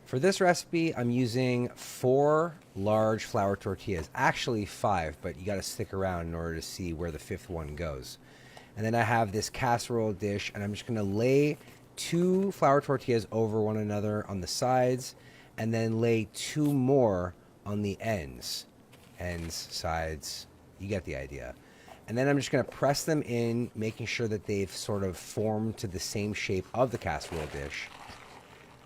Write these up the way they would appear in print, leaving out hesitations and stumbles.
For this recipe, I'm using 4 large flour tortillas. Actually 5, but you got to stick around in order to see where the 5th one goes. And then I have this casserole dish, and I'm just going to lay 2 flour tortillas over one another on the sides, and then lay 2 more on the ends. Ends, sides, you get the idea. And then I'm just going to press them in, making sure that they've sort of formed to the same shape of the casserole dish.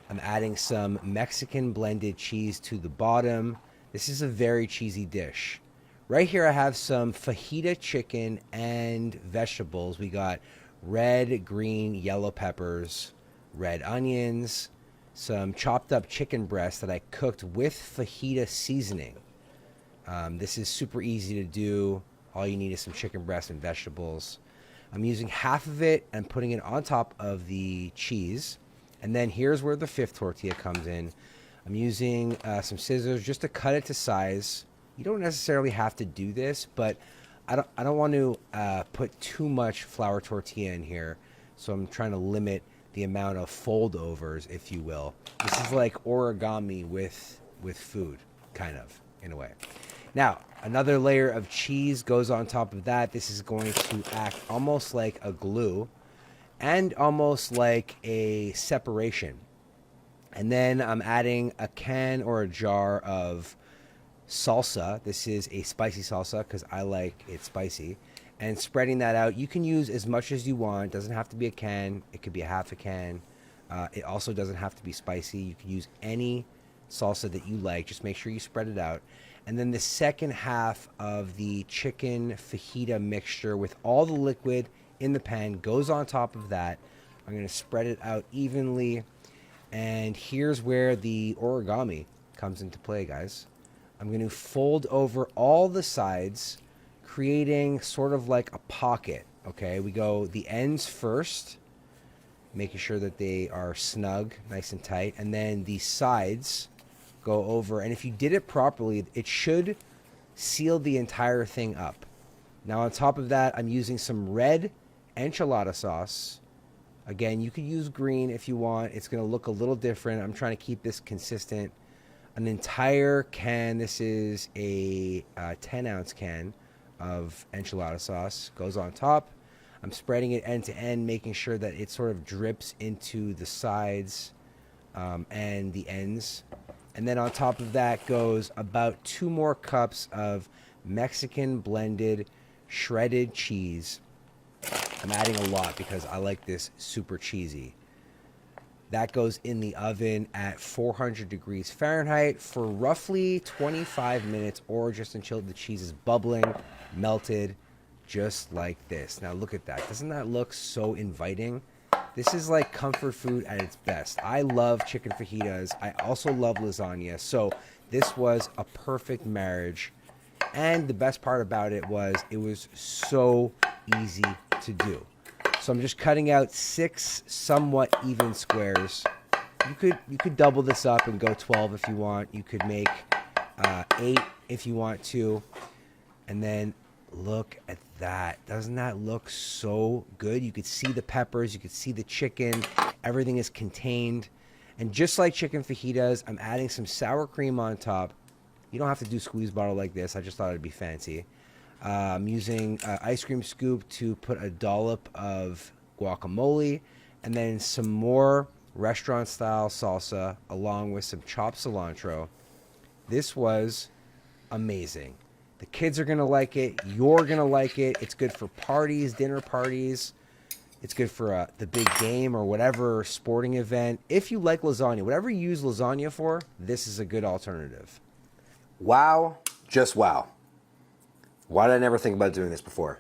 I'm adding some Mexican blended cheese to the bottom. This is a very cheesy dish. Right here I have some fajita chicken and vegetables. We got red, green, yellow peppers, red onions, some chopped up chicken breast that I cooked with fajita seasoning. This is super easy to do. All you need is some chicken breast and vegetables. I'm using half of it and putting it on top of the cheese. And then here's where the 5th tortilla comes in. I'm using some scissors just to cut it to size. You don't necessarily have to do this, but I don't want to put too much flour tortilla in here. So I'm trying to limit the amount of fold-overs, if you will. This is like origami with food, kind of, in a way. Now, another layer of cheese goes on top of that. This is going to act almost like a glue and almost like a separation. And then I'm adding a can or a jar of salsa. This is a spicy salsa because I like it spicy. And spreading that out, you can use as much as you want. It doesn't have to be a can. It could be a half a can. It also doesn't have to be spicy. You can use any salsa that you like. Just make sure you spread it out. And then the second half of the chicken fajita mixture with all the liquid in the pan goes on top of that. I'm going to spread it out evenly. And here's where the origami comes into play, guys. I'm going to fold over all the sides, creating sort of like a pocket. Okay, we go the ends first, making sure that they are snug, nice and tight. And then the sides go over. And if you did it properly, it should seal the entire thing up. Now on top of that, I'm using some red enchilada sauce. Again, you could use green if you want. It's going to look a little different. I'm trying to keep this consistent. An entire can, this is a 10-ounce can of enchilada sauce, goes on top. I'm spreading it end to end, making sure that it sort of drips into the sides and the ends. And then on top of that goes about 2 more cups of Mexican blended shredded cheese. I'm adding a lot because I like this super cheesy. That goes in the oven at 400 degrees Fahrenheit for roughly 25 minutes, or just until the cheese is bubbling, melted, just like this. Now look at that. Doesn't that look so inviting? This is like comfort food at its best. I love chicken fajitas. I also love lasagna. So this was a perfect marriage. And the best part about it was so easy to do. So I'm just cutting out 6 somewhat even squares. You could double this up and go 12 if you want. You could make 8 if you want to. And then look at that. Doesn't that look so good? You could see the peppers. You could see the chicken. Everything is contained. And just like chicken fajitas, I'm adding some sour cream on top. You don't have to do squeeze bottle like this. I just thought it'd be fancy. I'm using ice cream scoop to put a dollop of guacamole, and then some more restaurant-style salsa along with some chopped cilantro. This was amazing. The kids are going to like it. You're going to like it. It's good for parties, dinner parties. It's good for the big game or whatever sporting event. If you like lasagna, whatever you use lasagna for, this is a good alternative. Wow, just wow. Why did I never think about doing this before?